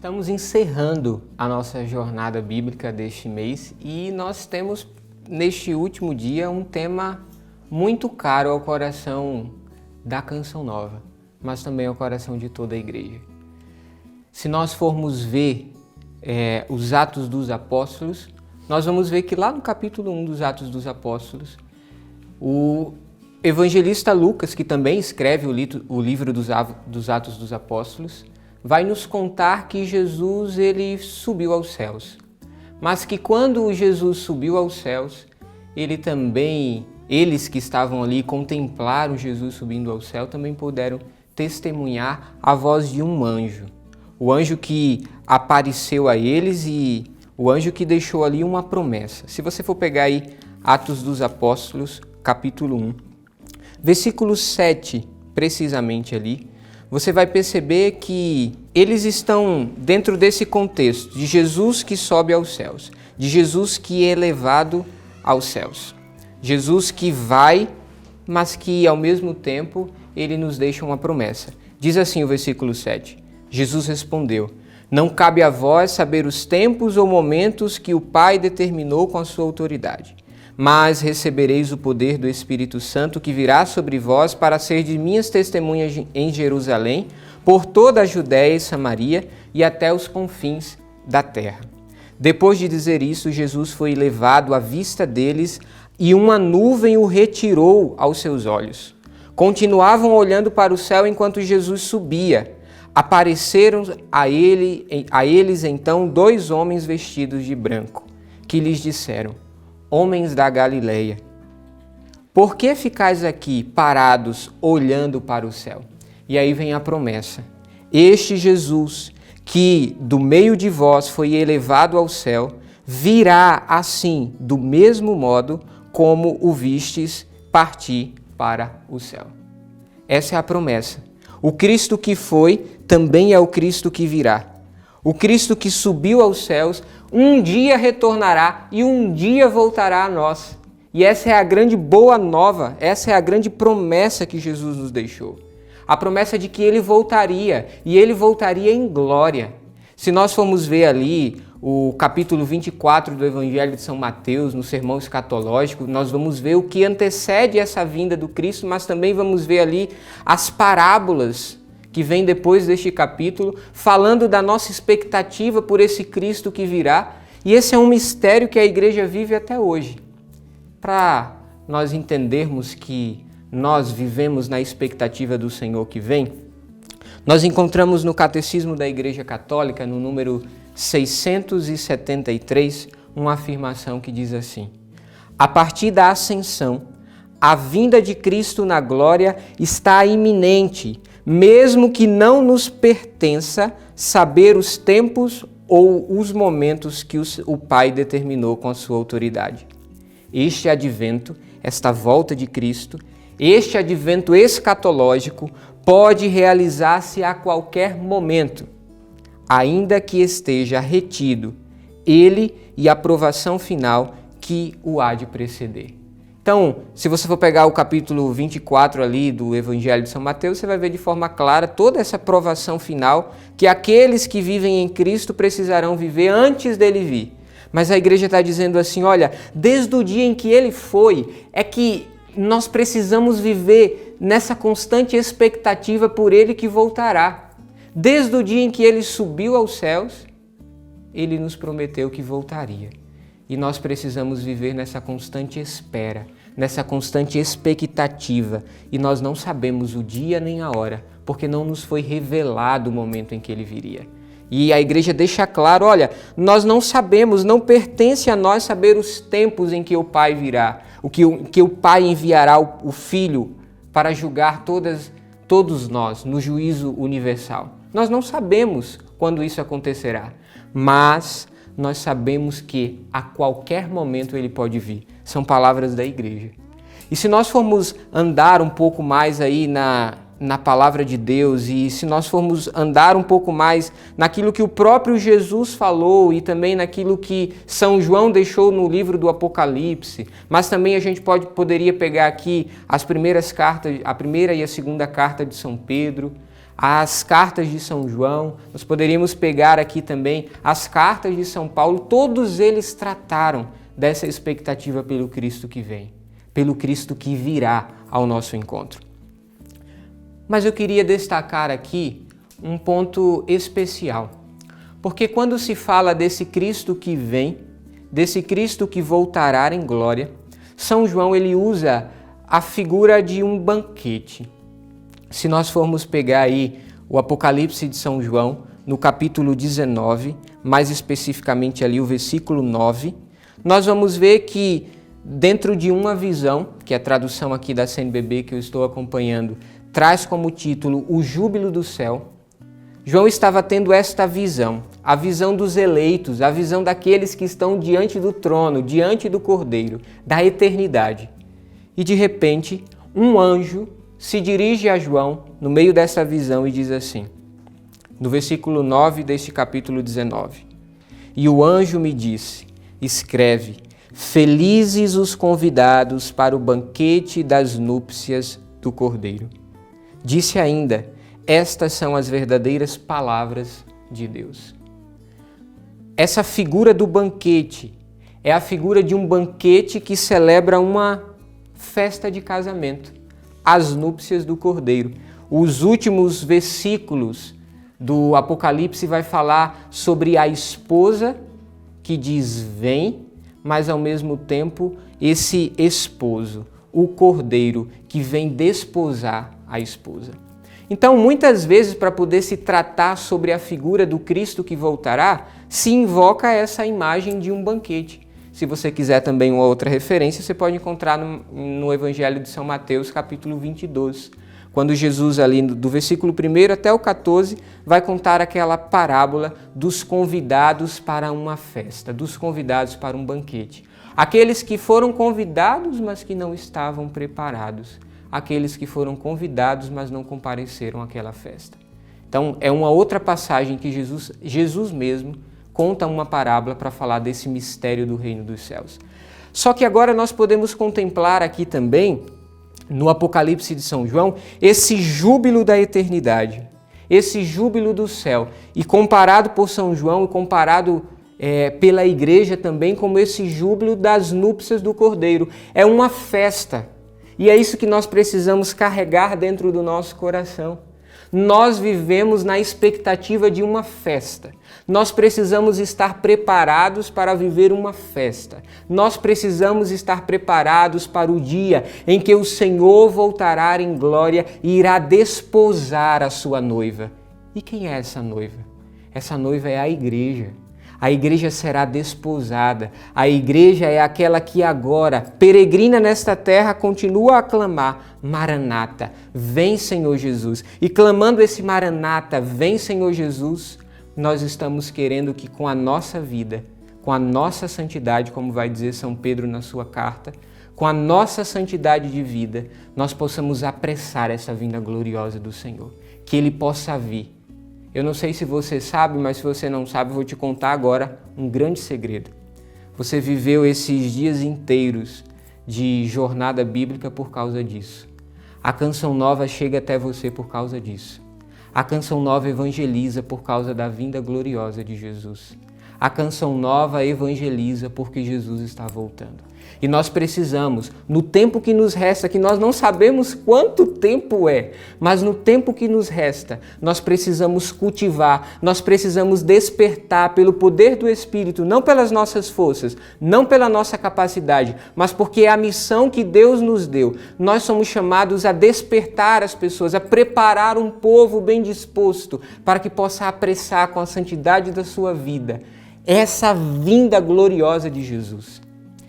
Estamos encerrando a nossa jornada bíblica deste mês e nós temos neste último dia um tema muito caro ao coração da Canção Nova, mas também ao coração de toda a igreja. Se nós formos ver os Atos dos Apóstolos, nós vamos ver que lá no capítulo 1 dos Atos dos Apóstolos, o evangelista Lucas, que também escreve o livro dos Atos dos Apóstolos, vai nos contar que Jesus ele subiu aos céus. Mas que quando Jesus subiu aos céus, eles que estavam ali contemplaram Jesus subindo ao céu, também puderam testemunhar a voz de um anjo. O anjo que apareceu a eles e o anjo que deixou ali uma promessa. Se você for pegar aí Atos dos Apóstolos, capítulo 1, versículo 7, precisamente ali, você vai perceber que eles estão dentro desse contexto de Jesus que sobe aos céus, de Jesus que é elevado aos céus. Jesus que vai, mas que ao mesmo tempo ele nos deixa uma promessa. Diz assim o versículo 7, Jesus respondeu: não cabe a vós saber os tempos ou momentos que o Pai determinou com a sua autoridade, mas recebereis o poder do Espírito Santo que virá sobre vós para ser de minhas testemunhas em Jerusalém, por toda a Judéia e Samaria e até os confins da terra. Depois de dizer isso, Jesus foi levado à vista deles e uma nuvem o retirou aos seus olhos. Continuavam olhando para o céu enquanto Jesus subia. Apareceram a eles então dois homens vestidos de branco, que lhes disseram: homens da Galileia, por que ficais aqui parados olhando para o céu? E aí vem a promessa. Este Jesus, que do meio de vós foi elevado ao céu, virá assim, do mesmo modo como o vistes partir para o céu. Essa é a promessa. O Cristo que foi, também é o Cristo que virá. O Cristo que subiu aos céus, um dia retornará e um dia voltará a nós. E essa é a grande boa nova, essa é a grande promessa que Jesus nos deixou. A promessa de que Ele voltaria, e Ele voltaria em glória. Se nós formos ver ali o capítulo 24 do Evangelho de São Mateus, no sermão escatológico, nós vamos ver o que antecede essa vinda do Cristo, mas também vamos ver ali as parábolas que vem depois deste capítulo, falando da nossa expectativa por esse Cristo que virá. E esse é um mistério que a igreja vive até hoje. Para nós entendermos que nós vivemos na expectativa do Senhor que vem, nós encontramos no Catecismo da Igreja Católica, no número 673, uma afirmação que diz assim: a partir da ascensão, a vinda de Cristo na glória está iminente, mesmo que não nos pertença saber os tempos ou os momentos que o Pai determinou com a sua autoridade. Este advento, esta volta de Cristo, este advento escatológico pode realizar-se a qualquer momento, ainda que esteja retido ele e a provação final que o há de preceder. Então, se você for pegar o capítulo 24 ali do Evangelho de São Mateus, você vai ver de forma clara toda essa provação final que aqueles que vivem em Cristo precisarão viver antes dele vir. Mas a igreja está dizendo assim, olha, desde o dia em que ele foi, é que nós precisamos viver nessa constante expectativa por ele que voltará. Desde o dia em que ele subiu aos céus, ele nos prometeu que voltaria. E nós precisamos viver nessa constante espera, nessa constante expectativa. E nós não sabemos o dia nem a hora, porque não nos foi revelado o momento em que ele viria. E a igreja deixa claro, olha, nós não sabemos, não pertence a nós saber os tempos em que o Pai virá, que o Pai enviará o Filho para julgar todos nós no juízo universal. Nós não sabemos quando isso acontecerá, mas nós sabemos que a qualquer momento ele pode vir. São palavras da igreja. E se nós formos andar um pouco mais aí na palavra de Deus e se nós formos andar um pouco mais naquilo que o próprio Jesus falou e também naquilo que São João deixou no livro do Apocalipse, mas também a gente poderia pegar aqui as primeiras cartas, a primeira e a segunda carta de São Pedro, as cartas de São João, nós poderíamos pegar aqui também as cartas de São Paulo, todos eles trataram dessa expectativa pelo Cristo que vem, pelo Cristo que virá ao nosso encontro. Mas eu queria destacar aqui um ponto especial, porque quando se fala desse Cristo que vem, desse Cristo que voltará em glória, São João ele usa a figura de um banquete. Se nós formos pegar aí o Apocalipse de São João, no capítulo 19, mais especificamente ali o versículo 9, nós vamos ver que dentro de uma visão, que é a tradução aqui da CNBB que eu estou acompanhando, traz como título O Júbilo do Céu. João estava tendo esta visão, a visão dos eleitos, a visão daqueles que estão diante do trono, diante do Cordeiro, da eternidade. E de repente, um anjo se dirige a João no meio dessa visão e diz assim, no versículo 9 deste capítulo 19, e o anjo me disse, escreve, felizes os convidados para o banquete das núpcias do Cordeiro. Disse ainda, estas são as verdadeiras palavras de Deus. Essa figura do banquete é a figura de um banquete que celebra uma festa de casamento, as núpcias do Cordeiro. Os últimos versículos do Apocalipse vai falar sobre a esposa que diz vem, mas ao mesmo tempo esse esposo, o Cordeiro que vem desposar a esposa. Então, muitas vezes, para poder se tratar sobre a figura do Cristo que voltará, se invoca essa imagem de um banquete. Se você quiser também uma outra referência, você pode encontrar no Evangelho de São Mateus, capítulo 22, quando Jesus, ali do versículo 1 até o 14, vai contar aquela parábola dos convidados para uma festa, dos convidados para um banquete. Aqueles que foram convidados, mas que não estavam preparados. Aqueles que foram convidados, mas não compareceram àquela festa. Então, é uma outra passagem que Jesus mesmo conta uma parábola para falar desse mistério do reino dos céus. Só que agora nós podemos contemplar aqui também, no Apocalipse de São João, esse júbilo da eternidade, esse júbilo do céu. E comparado por São João e comparado pela igreja também como esse júbilo das núpcias do Cordeiro. É uma festa. E é isso que nós precisamos carregar dentro do nosso coração. Nós vivemos na expectativa de uma festa. Nós precisamos estar preparados para viver uma festa. Nós precisamos estar preparados para o dia em que o Senhor voltará em glória e irá desposar a sua noiva. E quem é essa noiva? Essa noiva é a igreja. A igreja será desposada. A igreja é aquela que agora, peregrina nesta terra, continua a clamar, Maranata, vem Senhor Jesus. E clamando esse Maranata, vem Senhor Jesus, nós estamos querendo que com a nossa vida, com a nossa santidade, como vai dizer São Pedro na sua carta, com a nossa santidade de vida, nós possamos apressar essa vinda gloriosa do Senhor. Que Ele possa vir. Eu não sei se você sabe, mas se você não sabe, eu vou te contar agora um grande segredo. Você viveu esses dias inteiros de jornada bíblica por causa disso. A Canção Nova chega até você por causa disso. A Canção Nova evangeliza por causa da vinda gloriosa de Jesus. A Canção Nova evangeliza porque Jesus está voltando. E nós precisamos, no tempo que nos resta, que nós não sabemos quanto tempo é, mas no tempo que nos resta, nós precisamos cultivar, nós precisamos despertar pelo poder do Espírito, não pelas nossas forças, não pela nossa capacidade, mas porque é a missão que Deus nos deu. Nós somos chamados a despertar as pessoas, a preparar um povo bem disposto para que possa apressar com a santidade da sua vida essa vinda gloriosa de Jesus.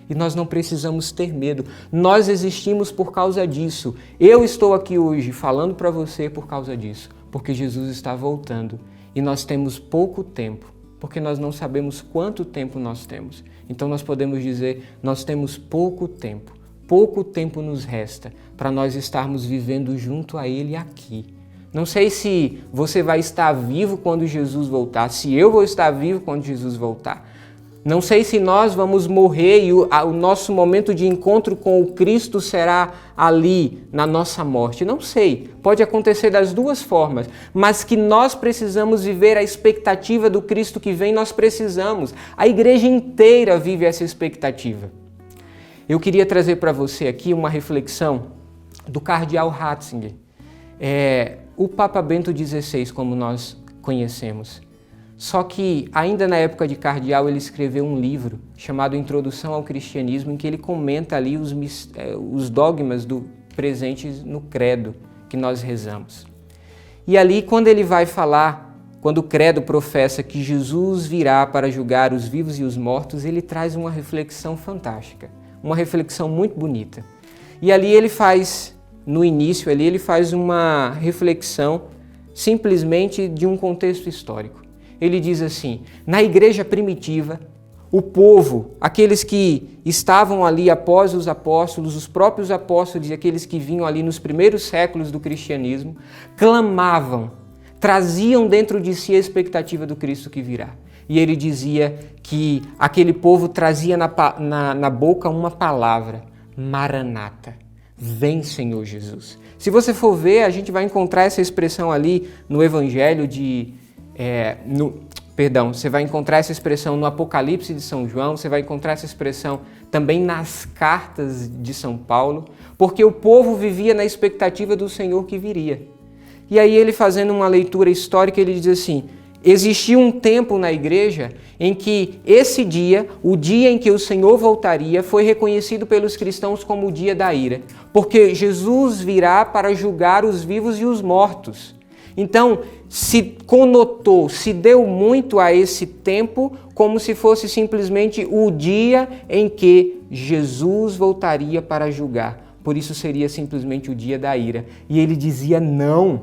E nós não precisamos ter medo. Nós existimos por causa disso. Eu estou aqui hoje falando para você por causa disso, porque Jesus está voltando. E nós temos pouco tempo, porque nós não sabemos quanto tempo nós temos. Então nós podemos dizer, nós temos pouco tempo nos resta para nós estarmos vivendo junto a Ele aqui. Não sei se você vai estar vivo quando Jesus voltar, se eu vou estar vivo quando Jesus voltar. Não sei se nós vamos morrer e o nosso momento de encontro com o Cristo será ali, na nossa morte. Não sei, pode acontecer das duas formas, mas que nós precisamos viver a expectativa do Cristo que vem, nós precisamos. A igreja inteira vive essa expectativa. Eu queria trazer para você aqui uma reflexão do cardeal Ratzinger, o Papa Bento XVI, como nós conhecemos. Só que, ainda na época de cardeal, ele escreveu um livro chamado Introdução ao Cristianismo, em que ele comenta ali os dogmas presentes no credo que nós rezamos. E ali, quando ele vai falar, quando o credo professa que Jesus virá para julgar os vivos e os mortos, ele traz uma reflexão fantástica, uma reflexão muito bonita. E ali ele faz, no início, ele faz uma reflexão simplesmente de um contexto histórico. Ele diz assim: na igreja primitiva, o povo, aqueles que estavam ali após os apóstolos, os próprios apóstolos e aqueles que vinham ali nos primeiros séculos do cristianismo, clamavam, traziam dentro de si a expectativa do Cristo que virá. E ele dizia que aquele povo trazia na boca uma palavra: Maranata, vem, Senhor Jesus. Se você for ver, a gente vai encontrar essa expressão ali no Evangelho você vai encontrar essa expressão no Apocalipse de São João, você vai encontrar essa expressão também nas cartas de São Paulo, porque o povo vivia na expectativa do Senhor que viria. E aí ele, fazendo uma leitura histórica, ele diz assim: existia um tempo na igreja em que esse dia, o dia em que o Senhor voltaria, foi reconhecido pelos cristãos como o dia da ira, porque Jesus virá para julgar os vivos e os mortos. Então, se conotou, se deu muito a esse tempo como se fosse simplesmente o dia em que Jesus voltaria para julgar. Por isso seria simplesmente o dia da ira. E ele dizia não.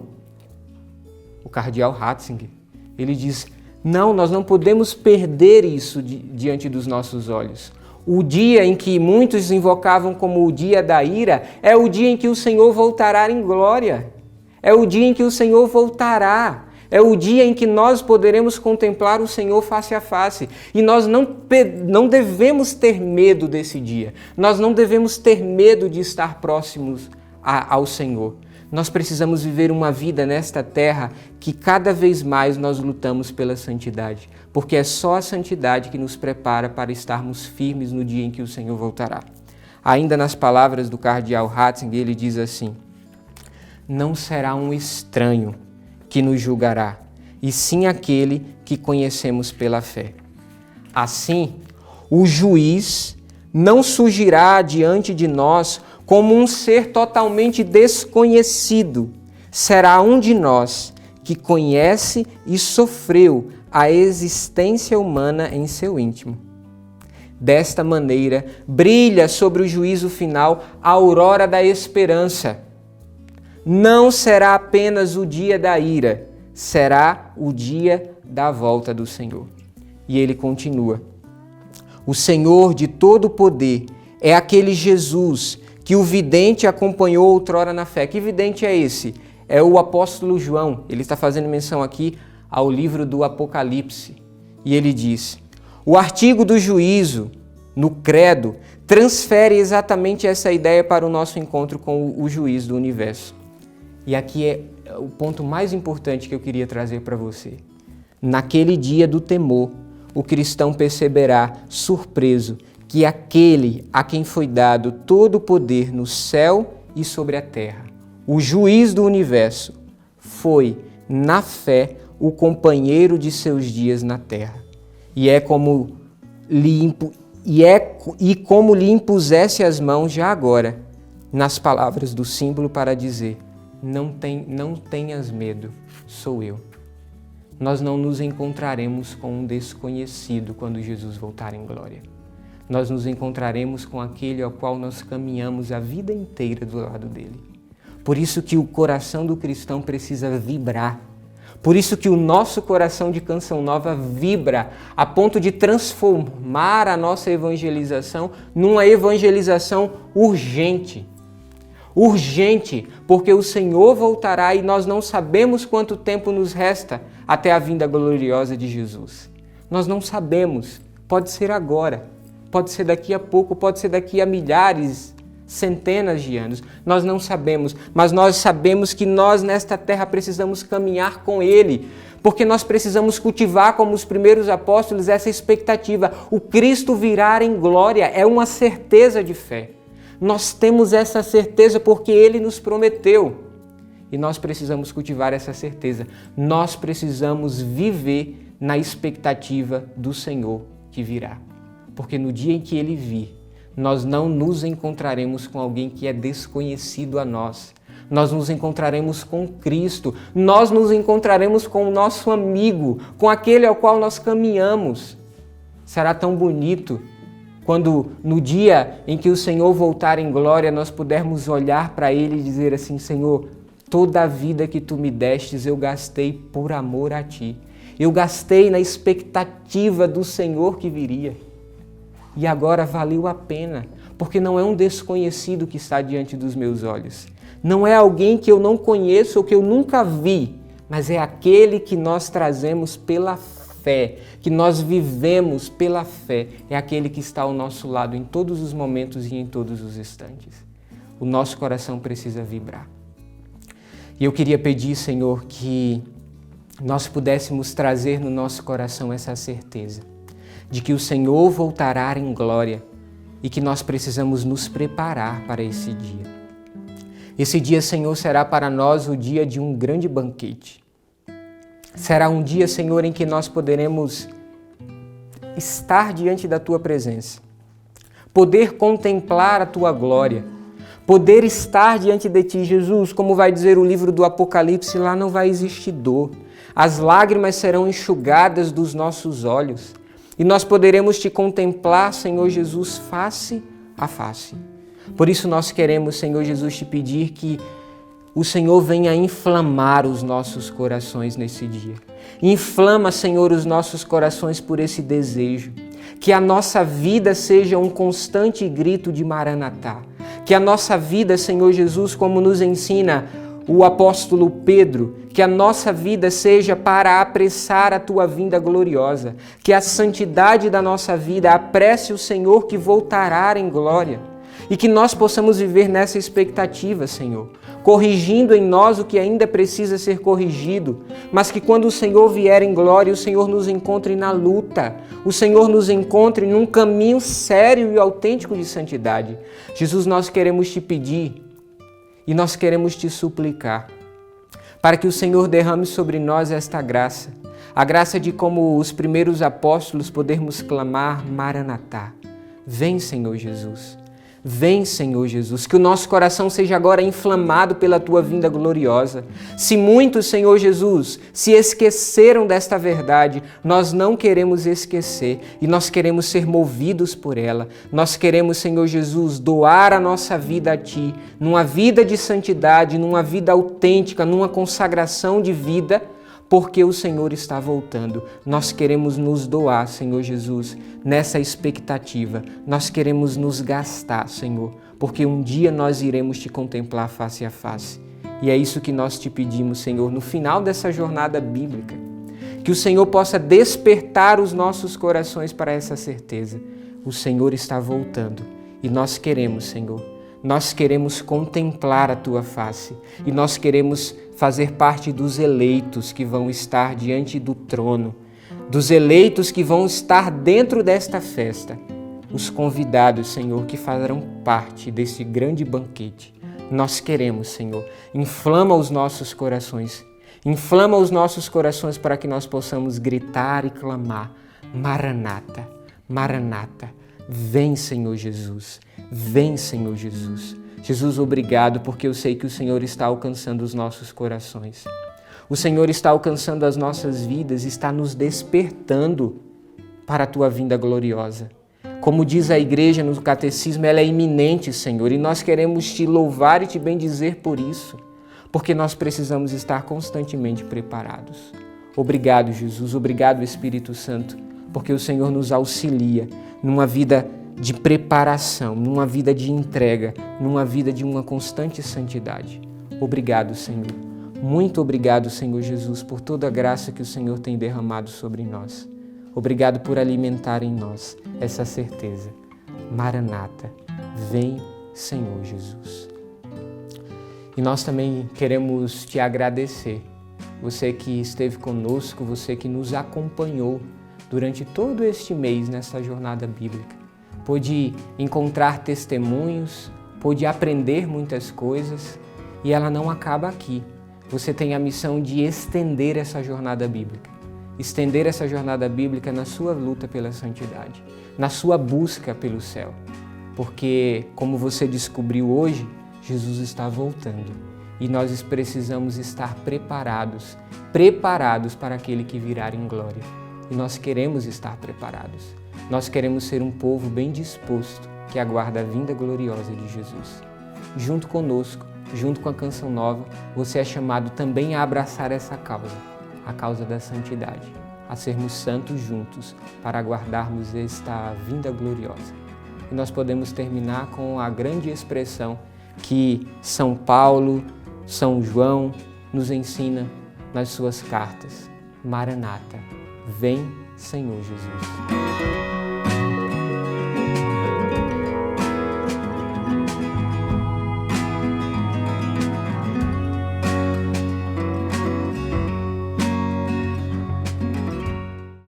O cardeal Ratzinger, ele diz: não, nós não podemos perder isso diante dos nossos olhos. O dia em que muitos invocavam como o dia da ira é o dia em que o Senhor voltará em glória. É o dia em que o Senhor voltará. É o dia em que nós poderemos contemplar o Senhor face a face. E nós não devemos ter medo desse dia. Nós não devemos ter medo de estar próximos ao Senhor. Nós precisamos viver uma vida nesta terra que cada vez mais nós lutamos pela santidade. Porque é só a santidade que nos prepara para estarmos firmes no dia em que o Senhor voltará. Ainda nas palavras do cardeal Ratzinger, ele diz assim: não será um estranho que nos julgará, e sim aquele que conhecemos pela fé. Assim, o juiz não surgirá diante de nós como um ser totalmente desconhecido. Será um de nós que conhece e sofreu a existência humana em seu íntimo. Desta maneira, brilha sobre o juízo final a aurora da esperança. Não será apenas o dia da ira, será o dia da volta do Senhor. E ele continua: o Senhor de todo o poder é aquele Jesus que o vidente acompanhou outrora na fé. Que vidente é esse? É o apóstolo João. Ele está fazendo menção aqui ao livro do Apocalipse. E ele diz: o artigo do juízo no credo transfere exatamente essa ideia para o nosso encontro com o juiz do universo. E aqui é o ponto mais importante que eu queria trazer para você. Naquele dia do temor, o cristão perceberá, surpreso, que aquele a quem foi dado todo o poder no céu e sobre a terra, o juiz do universo, foi, na fé, o companheiro de seus dias na terra. Como lhe impusesse as mãos já agora, nas palavras do símbolo para dizer: não tenhas medo, sou eu. Nós não nos encontraremos com um desconhecido quando Jesus voltar em glória. Nós nos encontraremos com aquele ao qual nós caminhamos a vida inteira do lado dele. Por isso que o coração do cristão precisa vibrar. Por isso que o nosso coração de Canção Nova vibra a ponto de transformar a nossa evangelização numa evangelização urgente. Urgente, porque o Senhor voltará e nós não sabemos quanto tempo nos resta até a vinda gloriosa de Jesus. Nós não sabemos, Pode ser agora, pode ser daqui a pouco, pode ser daqui a milhares, centenas de anos. Nós não sabemos, mas nós sabemos que nós nesta terra precisamos caminhar com Ele, porque nós precisamos cultivar, como os primeiros apóstolos, essa expectativa. O Cristo virá em glória é uma certeza de fé. Nós temos essa certeza porque Ele nos prometeu. E nós precisamos cultivar essa certeza. Nós precisamos viver na expectativa do Senhor que virá. Porque no dia em que Ele vir, nós não nos encontraremos com alguém que é desconhecido a nós. Nós nos encontraremos com Cristo. Nós nos encontraremos com o nosso amigo, com aquele ao qual nós caminhamos. Será tão bonito quando no dia em que o Senhor voltar em glória, nós pudermos olhar para Ele e dizer assim: Senhor, toda a vida que Tu me destes eu gastei por amor a Ti. Eu gastei na expectativa do Senhor que viria. E agora valeu a pena, porque não é um desconhecido que está diante dos meus olhos. Não é alguém que eu não conheço ou que eu nunca vi, mas é aquele que nós trazemos pela fé, que nós vivemos pela fé. É aquele que está ao nosso lado em todos os momentos e em todos os instantes. O nosso coração precisa vibrar. E eu queria pedir, Senhor, que nós pudéssemos trazer no nosso coração essa certeza de que o Senhor voltará em glória e que nós precisamos nos preparar para esse dia. Esse dia, Senhor, será para nós o dia de um grande banquete. Será um dia, Senhor, em que nós poderemos estar diante da Tua presença, poder contemplar a Tua glória, poder estar diante de Ti, Jesus, como vai dizer o livro do Apocalipse, lá não vai existir dor. As lágrimas serão enxugadas dos nossos olhos e nós poderemos Te contemplar, Senhor Jesus, face a face. Por isso nós queremos, Senhor Jesus, Te pedir que o Senhor venha inflamar os nossos corações nesse dia. Inflama, Senhor, os nossos corações por esse desejo. Que a nossa vida seja um constante grito de Maranatá. Que a nossa vida, Senhor Jesus, como nos ensina o apóstolo Pedro, que a nossa vida seja para apressar a Tua vinda gloriosa. Que a santidade da nossa vida apresse o Senhor que voltará em glória. E que nós possamos viver nessa expectativa, Senhor, corrigindo em nós o que ainda precisa ser corrigido, mas que quando o Senhor vier em glória, o Senhor nos encontre na luta, o Senhor nos encontre num caminho sério e autêntico de santidade. Jesus, nós queremos Te pedir e nós queremos Te suplicar para que o Senhor derrame sobre nós esta graça, a graça de, como os primeiros apóstolos, podermos clamar Maranatá. Vem, Senhor Jesus. Vem, Senhor Jesus, que o nosso coração seja agora inflamado pela Tua vinda gloriosa. Se muitos, Senhor Jesus, se esqueceram desta verdade, nós não queremos esquecer e nós queremos ser movidos por ela. Nós queremos, Senhor Jesus, doar a nossa vida a Ti, numa vida de santidade, numa vida autêntica, numa consagração de vida, porque o Senhor está voltando. Nós queremos nos doar, Senhor Jesus, nessa expectativa. Nós queremos nos gastar, Senhor, porque um dia nós iremos Te contemplar face a face. E é isso que nós Te pedimos, Senhor, no final dessa jornada bíblica. Que o Senhor possa despertar os nossos corações para essa certeza. O Senhor está voltando e nós queremos, Senhor, nós queremos contemplar a Tua face e nós queremos fazer parte dos eleitos que vão estar diante do trono, dos eleitos que vão estar dentro desta festa, os convidados, Senhor, que farão parte desse grande banquete. Nós queremos, Senhor, inflama os nossos corações para que nós possamos gritar e clamar: Maranata, Maranata, vem, Senhor Jesus, vem, Senhor Jesus. Jesus, obrigado, porque eu sei que o Senhor está alcançando os nossos corações. O Senhor está alcançando as nossas vidas, está nos despertando para a Tua vinda gloriosa. Como diz a igreja no catecismo, ela é iminente, Senhor, e nós queremos Te louvar e Te bendizer por isso, porque nós precisamos estar constantemente preparados. Obrigado, Jesus, obrigado, Espírito Santo, porque o Senhor nos auxilia numa vida de preparação, numa vida de entrega, numa vida de uma constante santidade. Obrigado, Senhor. Muito obrigado, Senhor Jesus, por toda a graça que o Senhor tem derramado sobre nós. Obrigado por alimentar em nós essa certeza. Maranata, vem, Senhor Jesus. E nós também queremos te agradecer, você que esteve conosco, você que nos acompanhou durante todo este mês nessa jornada bíblica. Pôde encontrar testemunhos, pôde aprender muitas coisas e ela não acaba aqui. Você tem a missão de estender essa jornada bíblica. Estender essa jornada bíblica na sua luta pela santidade, na sua busca pelo céu. Porque, como você descobriu hoje, Jesus está voltando e nós precisamos estar preparados para aquele que virá em glória. E nós queremos estar preparados. Nós queremos ser um povo bem disposto que aguarda a vinda gloriosa de Jesus. Junto conosco, junto com a Canção Nova, você é chamado também a abraçar essa causa, a causa da santidade, a sermos santos juntos para aguardarmos esta vinda gloriosa. E nós podemos terminar com a grande expressão que São Paulo, São João nos ensina nas suas cartas. Maranata, vem, Senhor Jesus.